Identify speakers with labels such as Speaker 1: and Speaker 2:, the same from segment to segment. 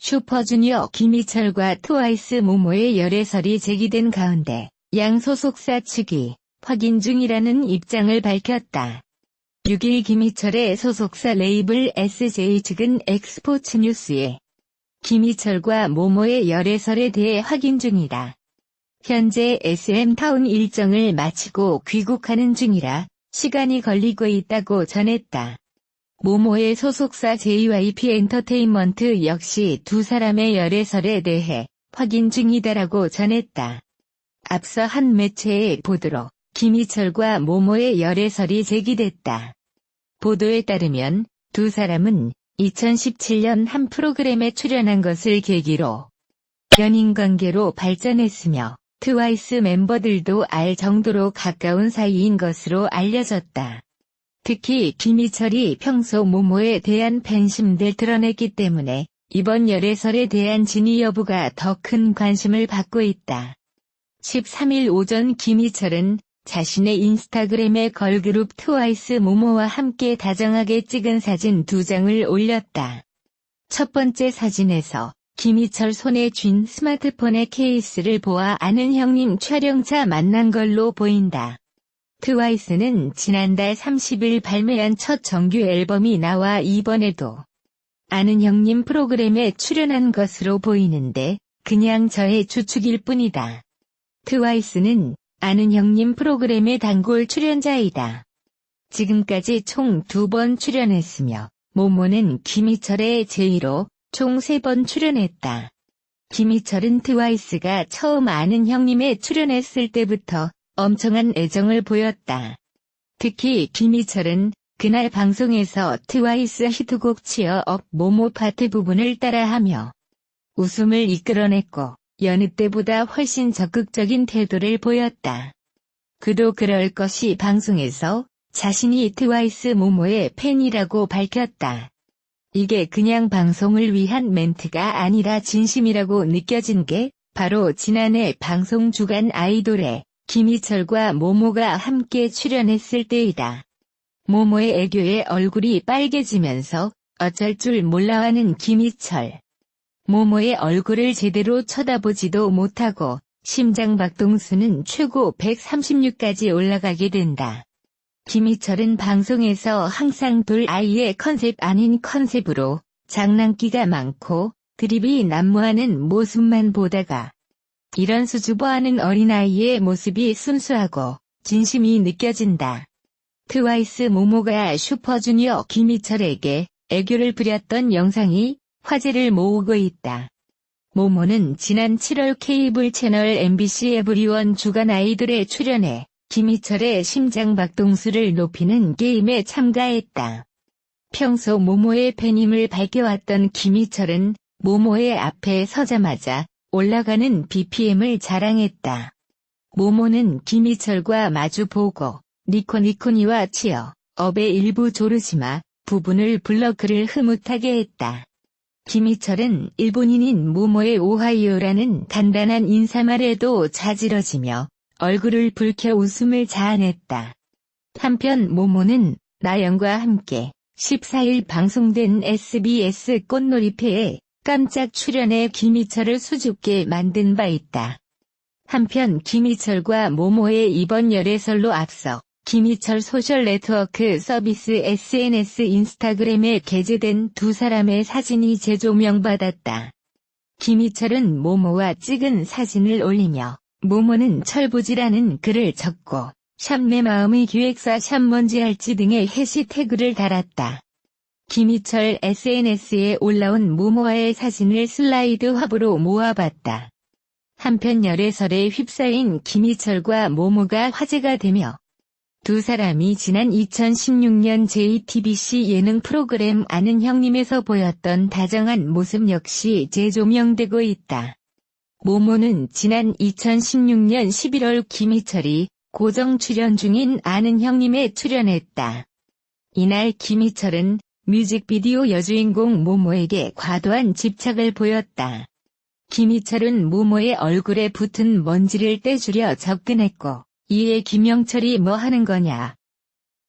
Speaker 1: 슈퍼주니어 김희철과 트와이스 모모의 열애설이 제기된 가운데 양 소속사 측이 확인 중이라는 입장을 밝혔다. 6일 김희철의 소속사 레이블 SJ 측은 엑스포츠뉴스에 김희철과 모모의 열애설에 대해 확인 중이다. 현재 SM타운 일정을 마치고 귀국하는 중이라 시간이 걸리고 있다고 전했다. 모모의 소속사 JYP 엔터테인먼트 역시 두 사람의 열애설에 대해 확인 중이다라고 전했다. 앞서 한 매체의 보도로 김희철과 모모의 열애설이 제기됐다. 보도에 따르면 두 사람은 2017년 한 프로그램에 출연한 것을 계기로 연인관계로 발전했으며 트와이스 멤버들도 알 정도로 가까운 사이인 것으로 알려졌다. 특히 김희철이 평소 모모에 대한 팬심들 드러냈기 때문에 이번 열애설에 대한 진위 여부가 더 큰 관심을 받고 있다. 13일 오전 김희철은 자신의 인스타그램에 걸그룹 트와이스 모모와 함께 다정하게 찍은 사진 2장을 올렸다. 첫 번째 사진에서 김희철 손에 쥔 스마트폰의 케이스를 보아 아는 형님 촬영차 만난 걸로 보인다. 트와이스는 지난달 30일 발매한 첫 정규 앨범이 나와 이번에도 아는 형님 프로그램에 출연한 것으로 보이는데 그냥 저의 추측일 뿐이다. 트와이스는 아는 형님 프로그램의 단골 출연자이다. 지금까지 총 2번 출연했으며 모모는 김희철의 제2로 총 3번 출연했다. 김희철은 트와이스가 처음 아는 형님에 출연했을 때부터 엄청난 애정을 보였다. 특히 김희철은 그날 방송에서 트와이스 히트곡 치어업 모모 파트 부분을 따라하며 웃음을 이끌어냈고 여느 때보다 훨씬 적극적인 태도를 보였다. 그도 그럴 것이 방송에서 자신이 트와이스 모모의 팬이라고 밝혔다. 이게 그냥 방송을 위한 멘트가 아니라 진심이라고 느껴진 게 바로 지난해 방송 주간 아이돌에 김희철과 모모가 함께 출연했을 때이다. 모모의 애교에 얼굴이 빨개지면서 어쩔 줄 몰라하는 김희철. 모모의 얼굴을 제대로 쳐다보지도 못하고 심장박동수는 최고 136까지 올라가게 된다. 김희철은 방송에서 항상 돌 아이의 컨셉 아닌 컨셉으로 장난기가 많고 드립이 난무하는 모습만 보다가 이런 수줍어하는 어린아이의 모습이 순수하고 진심이 느껴진다. 트와이스 모모가 슈퍼주니어 김희철에게 애교를 부렸던 영상이 화제를 모으고 있다. 모모는 지난 7월 케이블 채널 MBC 에브리원 주간 아이돌에 출연해 김희철의 심장박동수를 높이는 게임에 참가했다. 평소 모모의 팬임을 밝혀왔던 김희철은 모모의 앞에 서자마자 올라가는 BPM을 자랑했다. 모모는 김희철과 마주보고 니코니코니와 치어 업의 일부 조르지마 부분을 불러 그를 흐뭇하게 했다. 김희철은 일본인인 모모의 오하이오라는 간단한 인사말에도 자지러지며 얼굴을 붉혀 웃음을 자아냈다. 한편 모모는 나영과 함께 14일 방송된 SBS 꽃놀이패에 깜짝 출연해 김희철을 수줍게 만든 바 있다. 한편 김희철과 모모의 이번 열애설로 앞서 김희철 소셜 네트워크 서비스 SNS 인스타그램에 게재된 두 사람의 사진이 재조명받았다. 김희철은 모모와 찍은 사진을 올리며 모모는 철부지라는 글을 적고 샵 내 마음의 기획사 샵 뭔지 알지 등의 해시태그를 달았다. 김희철 SNS에 올라온 모모와의 사진을 슬라이드 화보로 모아봤다. 한편 열애설에 휩싸인 김희철과 모모가 화제가 되며 두 사람이 지난 2016년 JTBC 예능 프로그램 아는 형님에서 보였던 다정한 모습 역시 재조명되고 있다. 모모는 지난 2016년 11월 김희철이 고정 출연 중인 아는 형님에 출연했다. 이날 김희철은 뮤직비디오 여주인공 모모에게 과도한 집착을 보였다. 김희철은 모모의 얼굴에 붙은 먼지를 떼주려 접근했고 이에 김영철이 뭐 하는 거냐?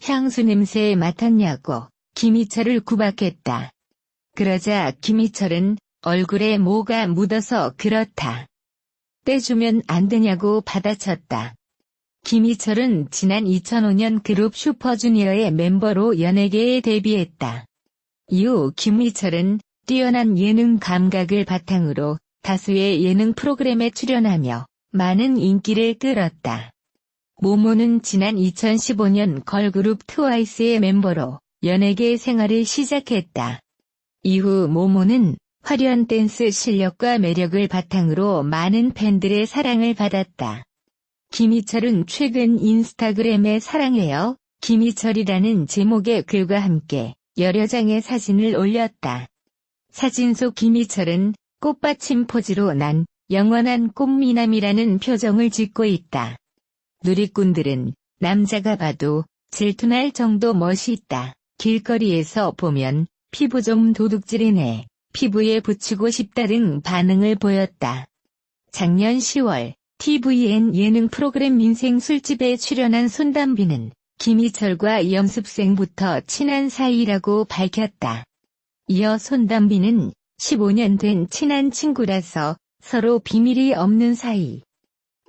Speaker 1: 향수 냄새에 맡았냐고 김희철을 구박했다. 그러자 김희철은 얼굴에 뭐가 묻어서 그렇다. 떼주면 안 되냐고 받아쳤다. 김희철은 지난 2005년 그룹 슈퍼주니어의 멤버로 연예계에 데뷔했다. 이후 김희철은 뛰어난 예능 감각을 바탕으로 다수의 예능 프로그램에 출연하며 많은 인기를 끌었다. 모모는 지난 2015년 걸그룹 트와이스의 멤버로 연예계 생활을 시작했다. 이후 모모는 화려한 댄스 실력과 매력을 바탕으로 많은 팬들의 사랑을 받았다. 김희철은 최근 인스타그램에 사랑해요, 김희철이라는 제목의 글과 함께 여러 장의 사진을 올렸다. 사진 속 김희철은 꽃받침 포즈로 난 영원한 꽃미남이라는 표정을 짓고 있다. 누리꾼들은 남자가 봐도 질투날 정도 멋있다. 길거리에서 보면 피부 좀 도둑질이네. 피부에 붙이고 싶다 등 반응을 보였다. 작년 10월 tvN 예능 프로그램 민생 술집에 출연한 손담비는 김희철과 연습생부터 친한 사이라고 밝혔다. 이어 손담비는 15년 된 친한 친구라서 서로 비밀이 없는 사이.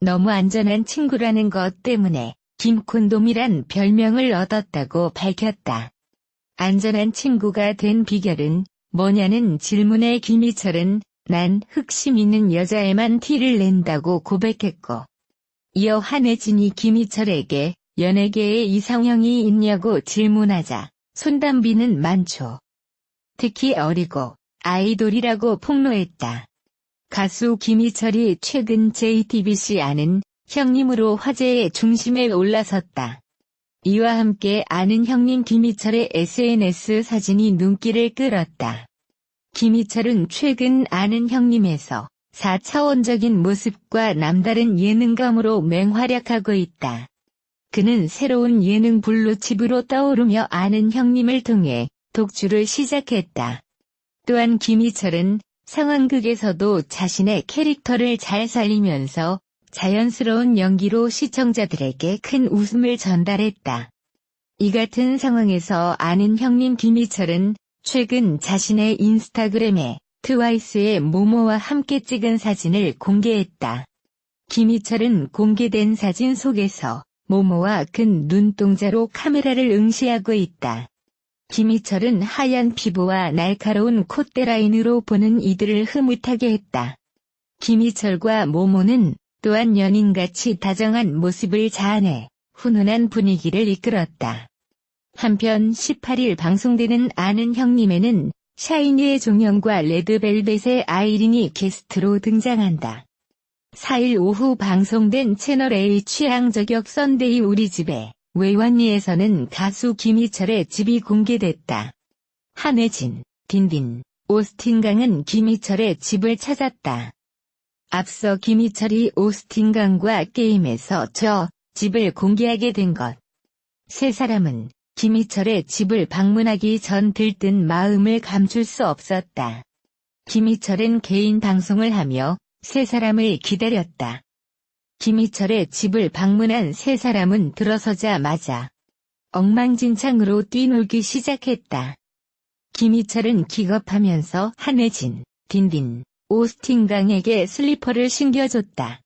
Speaker 1: 너무 안전한 친구라는 것 때문에 김콘돔이란 별명을 얻었다고 밝혔다. 안전한 친구가 된 비결은 뭐냐는 질문에 김희철은 난 흑심 있는 여자애만 티를 낸다고 고백했고, 이어 한혜진이 김희철에게 연예계에 이상형이 있냐고 질문하자 손담비는 많죠. 특히 어리고 아이돌이라고 폭로했다. 가수 김희철이 최근 JTBC 아는 형님으로 화제의 중심에 올라섰다. 이와 함께 아는 형님 김희철의 SNS 사진이 눈길을 끌었다. 김희철은 최근 아는 형님에서 4차원적인 모습과 남다른 예능감으로 맹활약하고 있다. 그는 새로운 예능 블루칩으로 떠오르며 아는 형님을 통해 독주를 시작했다. 또한 김희철은 상황극에서도 자신의 캐릭터를 잘 살리면서 자연스러운 연기로 시청자들에게 큰 웃음을 전달했다. 이 같은 상황에서 아는 형님 김희철은 최근 자신의 인스타그램에 트와이스의 모모와 함께 찍은 사진을 공개했다. 김희철은 공개된 사진 속에서 모모와 큰 눈동자로 카메라를 응시하고 있다. 김희철은 하얀 피부와 날카로운 콧대 라인으로 보는 이들을 흐뭇하게 했다. 김희철과 모모는 또한 연인같이 다정한 모습을 자아내 훈훈한 분위기를 이끌었다. 한편 18일 방송되는 아는 형님에는 샤이니의 종현과 레드벨벳의 아이린이 게스트로 등장한다. 4일 오후 방송된 채널A 취향 저격 썬데이 우리 집에 외환리에서는 가수 김희철의 집이 공개됐다. 한혜진, 딘딘, 오스틴 강은 김희철의 집을 찾았다. 앞서 김희철이 오스틴 강과 게임에서 저 집을 공개하게 된 것. 세 사람은 김희철의 집을 방문하기 전 들뜬 마음을 감출 수 없었다. 김희철은 개인 방송을 하며 세 사람을 기다렸다. 김희철의 집을 방문한 세 사람은 들어서자마자 엉망진창으로 뛰놀기 시작했다. 김희철은 기겁하면서 한혜진, 딘딘, 오스틴 강에게 슬리퍼를 신겨줬다.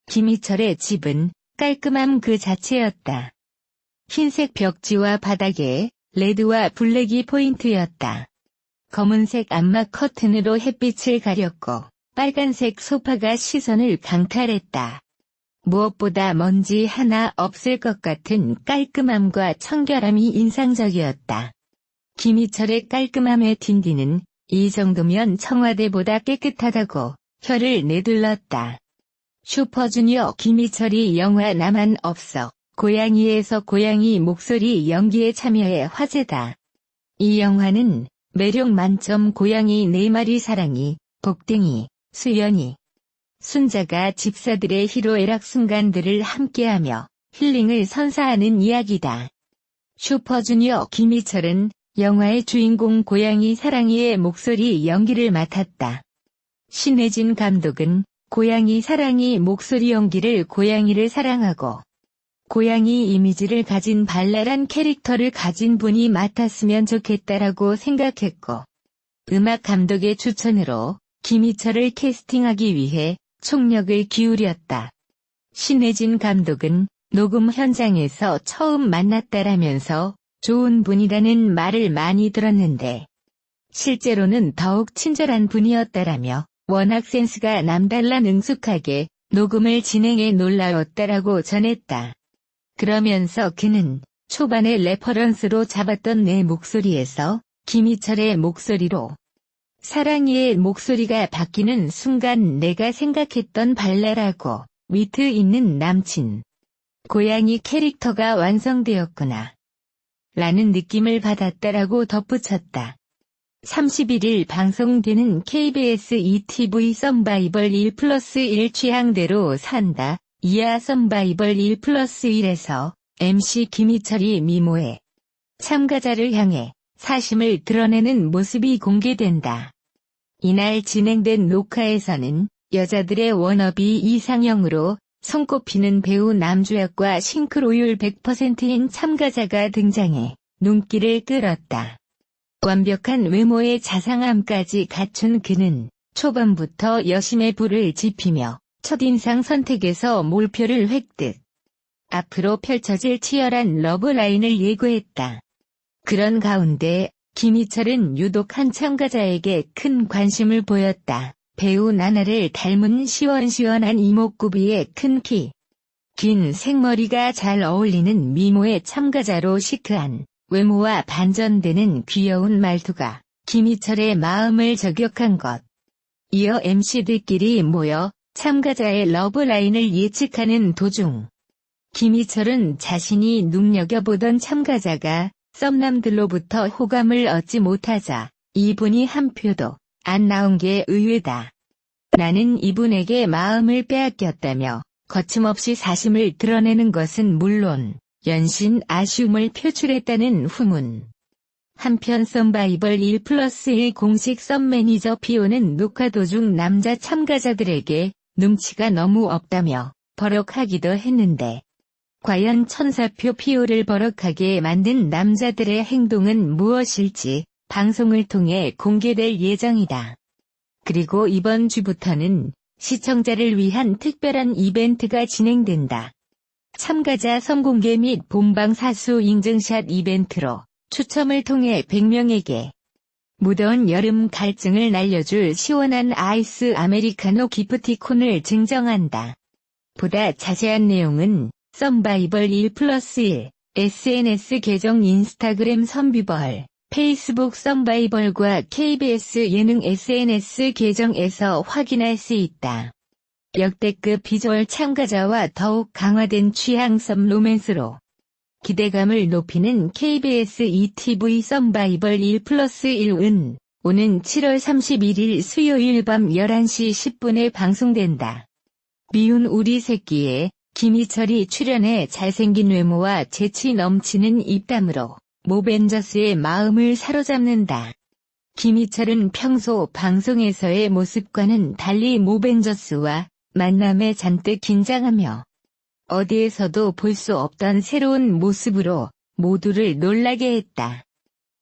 Speaker 1: 김희철의 집은 깔끔함 그 자체였다. 흰색 벽지와 바닥에 레드와 블랙이 포인트였다. 검은색 암막 커튼으로 햇빛을 가렸고 빨간색 소파가 시선을 강탈했다. 무엇보다 먼지 하나 없을 것 같은 깔끔함과 청결함이 인상적이었다. 김희철의 깔끔함에 딘딘은 이 정도면 청와대보다 깨끗하다고 혀를 내둘렀다. 슈퍼주니어 김희철이 영화 나만 없어 고양이에서 고양이 목소리 연기에 참여해 화제다. 이 영화는 매력 만점 고양이 4마리 사랑이, 복댕이, 수연이, 순자가 집사들의 희로애락 순간들을 함께하며 힐링을 선사하는 이야기다. 슈퍼주니어 김희철은 영화의 주인공 고양이 사랑이의 목소리 연기를 맡았다. 신혜진 감독은 고양이 사랑이 목소리 연기를 고양이를 사랑하고 고양이 이미지를 가진 발랄한 캐릭터를 가진 분이 맡았으면 좋겠다라고 생각했고 음악 감독의 추천으로 김희철을 캐스팅하기 위해 총력을 기울였다. 신혜진 감독은 녹음 현장에서 처음 만났다라면서 좋은 분이라는 말을 많이 들었는데 실제로는 더욱 친절한 분이었다라며 워낙 센스가 남달라 능숙하게 녹음을 진행해 놀라웠다라고 전했다. 그러면서 그는 초반에 레퍼런스로 잡았던 내 목소리에서 김희철의 목소리로 사랑이의 목소리가 바뀌는 순간 내가 생각했던 발랄하고 위트 있는 남친, 고양이 캐릭터가 완성되었구나 라는 느낌을 받았다라고 덧붙였다. 31일 방송되는 KBS ETV 서바이벌 1+1 취향대로 산다. 이하 서바이벌 1+1에서 MC 김희철이 미모의 참가자를 향해 사심을 드러내는 모습이 공개된다. 이날 진행된 녹화에서는 여자들의 워너비 이상형으로 손꼽히는 배우 남주혁과 싱크로율 100%인 참가자가 등장해 눈길을 끌었다. 완벽한 외모의 자상함까지 갖춘 그는 초반부터 여심의 불을 지피며 첫인상 선택에서 몰표를 획득. 앞으로 펼쳐질 치열한 러브라인을 예고했다. 그런 가운데 김희철은 유독 한 참가자에게 큰 관심을 보였다. 배우 나나를 닮은 시원시원한 이목구비의 큰 키, 긴 생머리가 잘 어울리는 미모의 참가자로 시크한 외모와 반전되는 귀여운 말투가 김희철의 마음을 저격한 것. 이어 MC들끼리 모여 참가자의 러브라인을 예측하는 도중 김희철은 자신이 눈여겨보던 참가자가 썸남들로부터 호감을 얻지 못하자 이분이 한 표도 안 나온 게 의외다. 나는 이분에게 마음을 빼앗겼다며 거침없이 사심을 드러내는 것은 물론 연신 아쉬움을 표출했다는 후문. 한편 서바이벌 1+1 공식 썸매니저 피오는 녹화 도중 남자 참가자들에게 눈치가 너무 없다며 버럭하기도 했는데 과연 천사표 피오를 버럭하게 만든 남자들의 행동은 무엇일지 방송을 통해 공개될 예정이다. 그리고 이번 주부터는 시청자를 위한 특별한 이벤트가 진행된다. 참가자 선공개 및 본방사수 인증샷 이벤트로 추첨을 통해 100명에게 무더운 여름 갈증을 날려줄 시원한 아이스 아메리카노 기프티콘을 증정한다. 보다 자세한 내용은 서바이벌 1+1 SNS 계정 인스타그램 선비벌, 페이스북 서바이벌과 KBS 예능 SNS 계정에서 확인할 수 있다. 역대급 비주얼 참가자와 더욱 강화된 취향섬 로맨스로 기대감을 높이는 KBS ETV 서바이벌 1+1은 오는 7월 31일 수요일 밤 11시 10분에 방송된다. 미운 우리 새끼에 김희철이 출연해 잘생긴 외모와 재치 넘치는 입담으로 모벤져스의 마음을 사로잡는다. 김희철은 평소 방송에서의 모습과는 달리 모벤져스와 만남에 잔뜩 긴장하며 어디에서도 볼 수 없던 새로운 모습으로 모두를 놀라게 했다.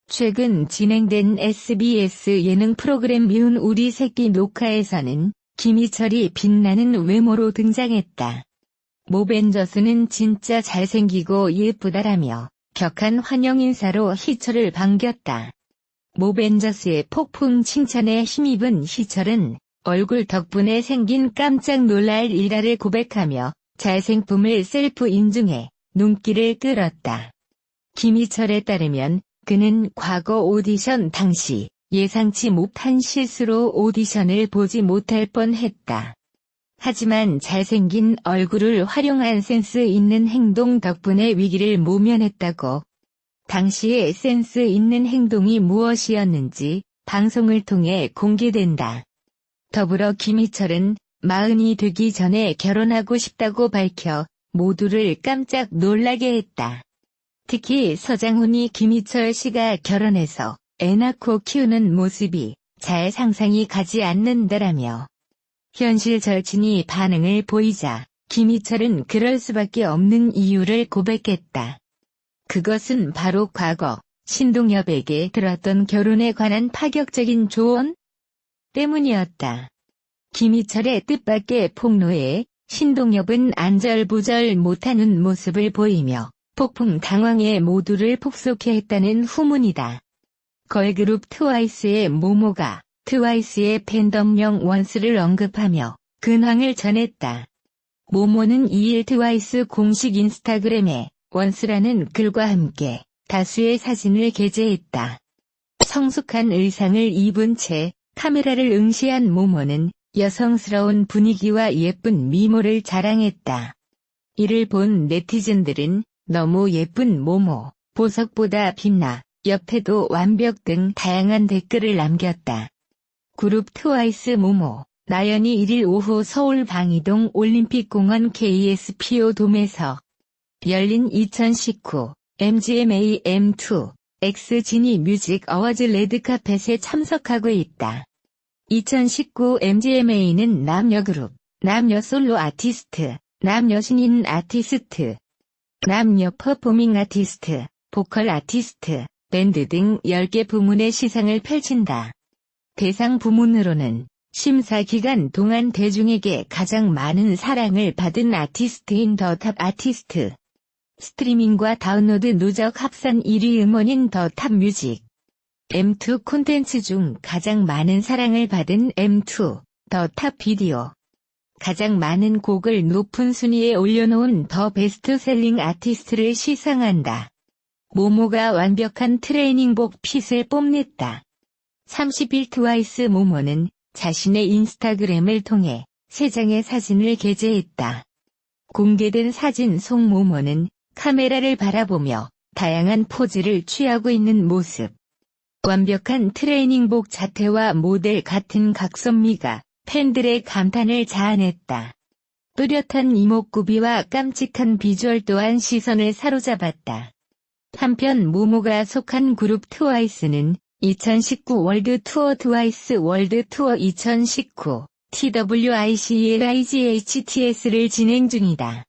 Speaker 1: 최근 진행된 SBS 예능 프로그램 미운 우리 새끼 녹화에서는 김희철이 빛나는 외모로 등장했다. 모벤져스는 진짜 잘생기고 예쁘다라며 격한 환영 인사로 희철을 반겼다. 모벤져스의 폭풍 칭찬에 힘입은 희철은 얼굴 덕분에 생긴 깜짝 놀랄 일화를 고백하며 잘생품을 셀프 인증해 눈길을 끌었다. 김희철에 따르면 그는 과거 오디션 당시 예상치 못한 실수로 오디션을 보지 못할 뻔했다. 하지만 잘생긴 얼굴을 활용한 센스 있는 행동 덕분에 위기를 모면했다고. 당시의 센스 있는 행동이 무엇이었는지 방송을 통해 공개된다. 더불어 김희철은 40이 되기 전에 결혼하고 싶다고 밝혀 모두를 깜짝 놀라게 했다. 특히 서장훈이 김희철 씨가 결혼해서 애 낳고 키우는 모습이 잘 상상이 가지 않는다라며 현실 절친이 반응을 보이자 김희철은 그럴 수밖에 없는 이유를 고백했다. 그것은 바로 과거 신동엽에게 들었던 결혼에 관한 파격적인 조언 때문이었다. 김희철의 뜻밖의 폭로에 신동엽은 안절부절 못하는 모습을 보이며 폭풍 당황해 모두를 폭소케 했다는 후문이다. 걸그룹 트와이스의 모모가 트와이스의 팬덤명 원스를 언급하며 근황을 전했다. 모모는 2일 트와이스 공식 인스타그램에 원스라는 글과 함께 다수의 사진을 게재했다. 성숙한 의상을 입은 채 카메라를 응시한 모모는 여성스러운 분위기와 예쁜 미모를 자랑했다. 이를 본 네티즌들은 너무 예쁜 모모, 보석보다 빛나, 옆에도 완벽 등 다양한 댓글을 남겼다. 그룹 트와이스 모모, 나연이 1일 오후 서울 방이동 올림픽공원 KSPO 돔에서 열린 2019 MGMA M2 X 지니 뮤직 어워즈 레드카펫에 참석하고 있다. 2019 MGMA는 남녀 그룹, 남녀 솔로 아티스트, 남녀 신인 아티스트, 남녀 퍼포밍 아티스트, 보컬 아티스트, 밴드 등 10개 부문의 시상을 펼친다. 대상 부문으로는 심사 기간 동안 대중에게 가장 많은 사랑을 받은 아티스트인 더 탑 아티스트, 스트리밍과 다운로드 누적 합산 1위 음원인 더 탑 뮤직, M2 콘텐츠 중 가장 많은 사랑을 받은 M2, 더 탑 비디오, 가장 많은 곡을 높은 순위에 올려놓은 더 베스트셀링 아티스트를 시상한다. 모모가 완벽한 트레이닝복 핏을 뽐냈다. 30일 트와이스 모모는 자신의 인스타그램을 통해 3장의 사진을 게재했다. 공개된 사진 속 모모는 카메라를 바라보며 다양한 포즈를 취하고 있는 모습. 완벽한 트레이닝복 자태와 모델 같은 각선미가 팬들의 감탄을 자아냈다. 뚜렷한 이목구비와 깜찍한 비주얼 또한 시선을 사로잡았다. 한편 모모가 속한 그룹 트와이스는 2019 월드 투어 트와이스 월드 투어 2019 TWICE LIGHTS를 진행 중이다.